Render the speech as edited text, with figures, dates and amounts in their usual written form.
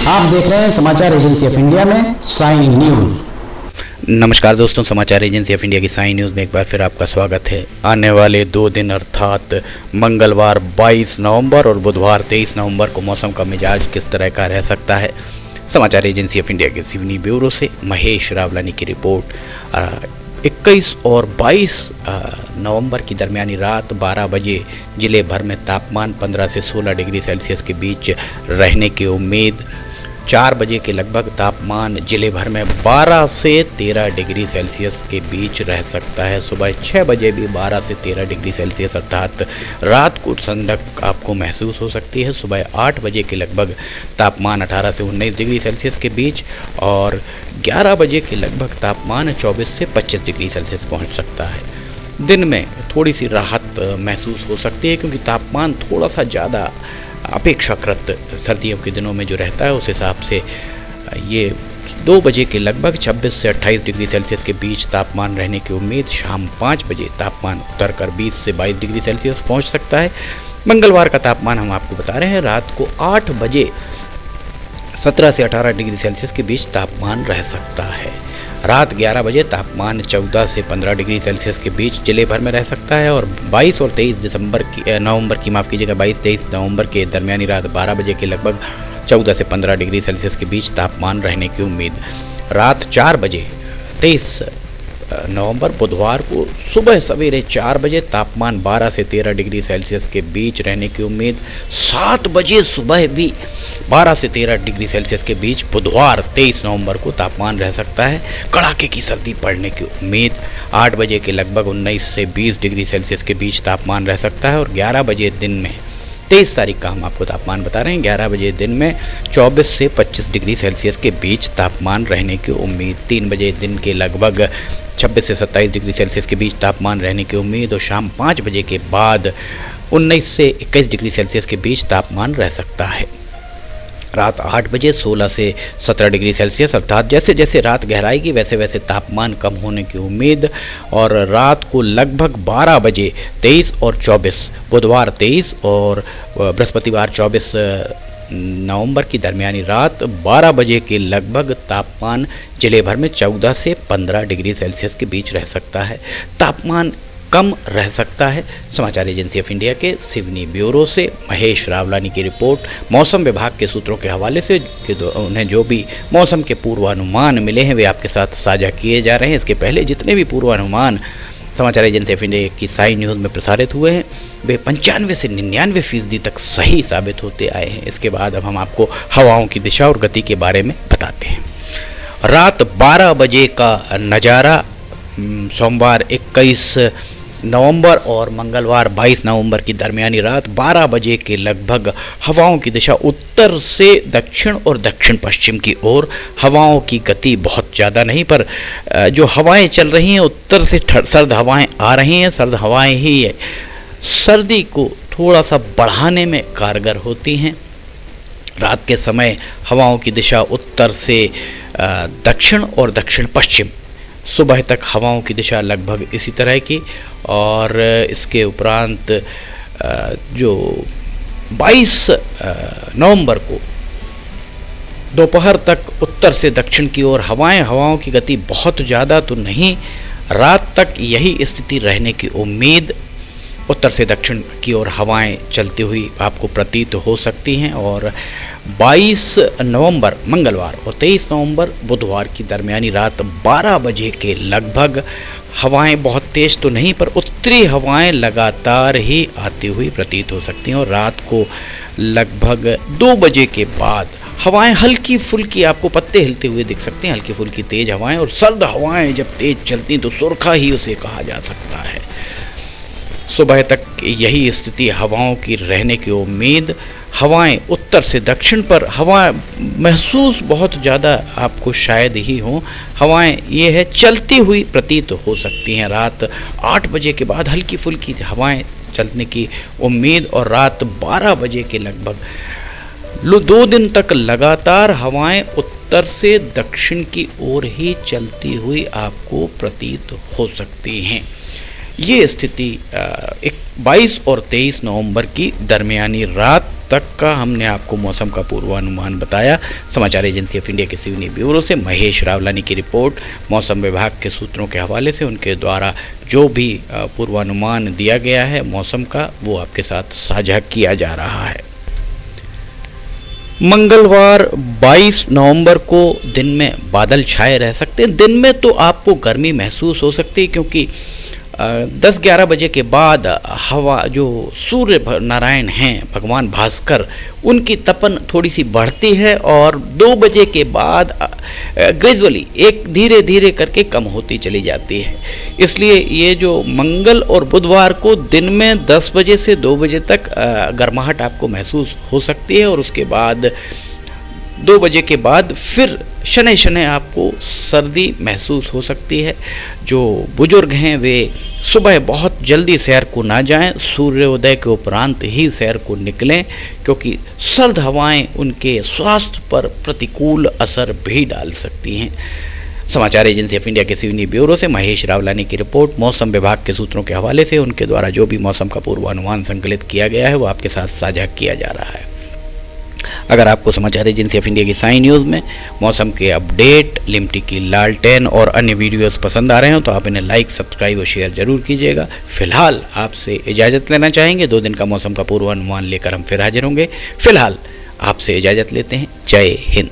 आप देख रहे हैं समाचार एजेंसी ऑफ इंडिया में साई न्यूज। नमस्कार दोस्तों, समाचार एजेंसी ऑफ इंडिया की साई न्यूज़ में एक बार फिर आपका स्वागत है। आने वाले 2 दिन अर्थात मंगलवार 22 नवंबर और बुधवार 23 नवंबर को मौसम का मिजाज किस तरह का रह सकता है, समाचार एजेंसी ऑफ इंडिया के सिवनी ब्यूरो से महेश रावलानी की रिपोर्ट। 21 और 22 नवंबर की दरमियानी रात 12 बजे ज़िले भर में तापमान 15 से 16 डिग्री सेल्सियस के बीच रहने की उम्मीद। 4 बजे के लगभग तापमान ज़िले भर में 12 से 13 डिग्री सेल्सियस के बीच रह सकता है। सुबह 6 बजे भी 12 से 13 डिग्री सेल्सियस अर्थात रात को ठंडक आपको महसूस हो सकती है। सुबह 8 बजे के लगभग तापमान 18 से 19 डिग्री सेल्सियस के बीच और 11 बजे के लगभग तापमान 24 से 25 डिग्री सेल्सियस पहुंच सकता है। दिन में थोड़ी सी राहत महसूस हो सकती है क्योंकि तापमान थोड़ा सा ज़्यादा अपेक्षाकृत सर्दियों के दिनों में जो रहता है उस हिसाब से ये 2 बजे के लगभग 26 से 28 डिग्री सेल्सियस के बीच तापमान रहने की उम्मीद। शाम 5 बजे तापमान उतरकर 20 से 22 डिग्री सेल्सियस पहुंच सकता है। मंगलवार का तापमान हम आपको बता रहे हैं, रात को 8 बजे 17 से 18 डिग्री सेल्सियस के बीच तापमान रह सकता है। रात 11 बजे तापमान 14 से 15 डिग्री सेल्सियस के बीच ज़िले भर में रह सकता है और 22 और 23 नवंबर की 22-23 नवंबर के दरमियानी रात 12 बजे के लगभग 14 से 15 डिग्री सेल्सियस के बीच तापमान रहने की उम्मीद। रात 4 बजे 23 नवंबर बुधवार को सुबह सवेरे 4 बजे तापमान 12 से 13 डिग्री सेल्सियस के बीच रहने की उम्मीद। 7 बजे सुबह भी 12 से 13 डिग्री सेल्सियस के बीच बुधवार 23 नवंबर को तापमान रह सकता है। कड़ाके की सर्दी पड़ने की उम्मीद। 8 बजे के लगभग 19 से 20 डिग्री सेल्सियस के बीच तापमान रह सकता है और 11 बजे दिन में 23 तारीख का हम आपको तापमान बता रहे हैं, 11 बजे दिन में 24 से 25 डिग्री सेल्सियस के बीच तापमान रहने की उम्मीद। 3 बजे दिन के लगभग 26 से 27 डिग्री सेल्सियस के बीच तापमान रहने की उम्मीद और शाम 5 बजे के बाद 19 से 21 डिग्री सेल्सियस के बीच तापमान रह सकता है। रात 8 बजे 16 से 17 डिग्री सेल्सियस अर्थात जैसे जैसे रात गहराएगी वैसे वैसे तापमान कम होने की उम्मीद। और रात को लगभग 12 बजे 23 और 24 बुधवार 23 और बृहस्पतिवार 24 नवंबर की दरमियानी रात 12 बजे के लगभग तापमान ज़िले भर में 14 से 15 डिग्री सेल्सियस के बीच रह सकता है। तापमान कम रह सकता है। समाचार एजेंसी ऑफ इंडिया के सिवनी ब्यूरो से महेश रावलानी की रिपोर्ट। मौसम विभाग के सूत्रों के हवाले से उन्हें जो भी मौसम के पूर्वानुमान मिले हैं वे आपके साथ साझा किए जा रहे हैं। इसके पहले जितने भी पूर्वानुमान समाचार एजेंसी ऑफ इंडिया की साई न्यूज़ में प्रसारित हुए हैं वे 95 से 99% तक सही साबित होते आए हैं। इसके बाद अब हम आपको हवाओं की दिशा और गति के बारे में बताते हैं। रात 12 बजे का नज़ारा सोमवार 21 नवंबर और मंगलवार 22 नवंबर की दरमियानी रात 12 बजे के लगभग हवाओं की दिशा उत्तर से दक्षिण और दक्षिण पश्चिम की ओर। हवाओं की गति बहुत ज़्यादा नहीं पर जो हवाएं चल रही हैं उत्तर से सर्द हवाएं आ रही हैं। सर्द हवाएं ही सर्दी को थोड़ा सा बढ़ाने में कारगर होती हैं। रात के समय हवाओं की दिशा उत्तर से दक्षिण और दक्षिण पश्चिम। सुबह तक हवाओं की दिशा लगभग इसी तरह की और इसके उपरांत जो 22 नवंबर को दोपहर तक उत्तर से दक्षिण की ओर हवाओं की गति बहुत ज़्यादा तो नहीं, रात तक यही स्थिति रहने की उम्मीद। उत्तर से दक्षिण की ओर हवाएं चलती हुई आपको प्रतीत हो सकती हैं और 22 नवंबर मंगलवार और 23 नवंबर बुधवार की दरमियानी रात 12 बजे के लगभग हवाएं बहुत तेज़ तो नहीं पर उत्तरी हवाएं लगातार ही आती हुई प्रतीत हो सकती हैं और रात को लगभग 2 बजे के बाद हवाएं हल्की फुल्की आपको पत्ते हिलते हुए दिख सकते हैं। हल्की फुल्की तेज़ हवाएं और सर्द हवाएं जब तेज़ चलती तो सुरखा ही उसे कहा जा सकता है। सुबह तक यही स्थिति हवाओं की रहने की उम्मीद। हवाएं उत्तर से दक्षिण पर हवा महसूस बहुत ज़्यादा आपको शायद ही हो। हवाएं ये है चलती हुई प्रतीत हो सकती हैं। रात 8 बजे के बाद हल्की फुल्की हवाएं चलने की उम्मीद और रात 12 बजे के लगभग 2 दिन तक लगातार हवाएं उत्तर से दक्षिण की ओर ही चलती हुई आपको प्रतीत हो सकती हैं। ये स्थिति 22 और 23 नवंबर की दरमियानी रात तक का हमने आपको मौसम का पूर्वानुमान बताया। समाचार एजेंसी ऑफ इंडिया के सिवनी ब्यूरो से महेश रावलानी की रिपोर्ट। मौसम विभाग के सूत्रों के हवाले से उनके द्वारा जो भी पूर्वानुमान दिया गया है मौसम का, वो आपके साथ साझा किया जा रहा है। मंगलवार 22 नवंबर को दिन में बादल छाए रह सकते हैं। दिन में तो आपको गर्मी महसूस हो सकती है, क्योंकि 10-11 बजे के बाद हवा, जो सूर्य नारायण हैं भगवान भास्कर, उनकी तपन थोड़ी सी बढ़ती है और 2 बजे के बाद ग्रेजुअली एक धीरे धीरे करके कम होती चली जाती है। इसलिए ये जो मंगल और बुधवार को दिन में 10 बजे से 2 बजे तक गर्माहट आपको महसूस हो सकती है और उसके बाद 2 बजे के बाद फिर शनै शनै आपको सर्दी महसूस हो सकती है। जो बुजुर्ग हैं वे सुबह बहुत जल्दी सैर को ना जाएं, सूर्योदय के उपरांत ही सैर को निकलें, क्योंकि सर्द हवाएं उनके स्वास्थ्य पर प्रतिकूल असर भी डाल सकती हैं। समाचार एजेंसी ऑफ इंडिया के सिवनी ब्यूरो से महेश रावलानी की रिपोर्ट। मौसम विभाग के सूत्रों के हवाले से उनके द्वारा जो भी मौसम का पूर्वानुमान संकलित किया गया है वो आपके साथ साझा किया जा रहा है। अगर आपको समाचार एजेंसी ऑफ इंडिया की साई न्यूज़ में मौसम के अपडेट, लिमटी की लालटेन और अन्य वीडियोस पसंद आ रहे हो तो आप इन्हें लाइक, सब्सक्राइब और शेयर जरूर कीजिएगा। फिलहाल आपसे इजाज़त लेना चाहेंगे। 2 दिन का मौसम का पूर्वानुमान लेकर हम फिर हाजिर होंगे। फिलहाल आपसे इजाज़त लेते हैं। जय हिंद।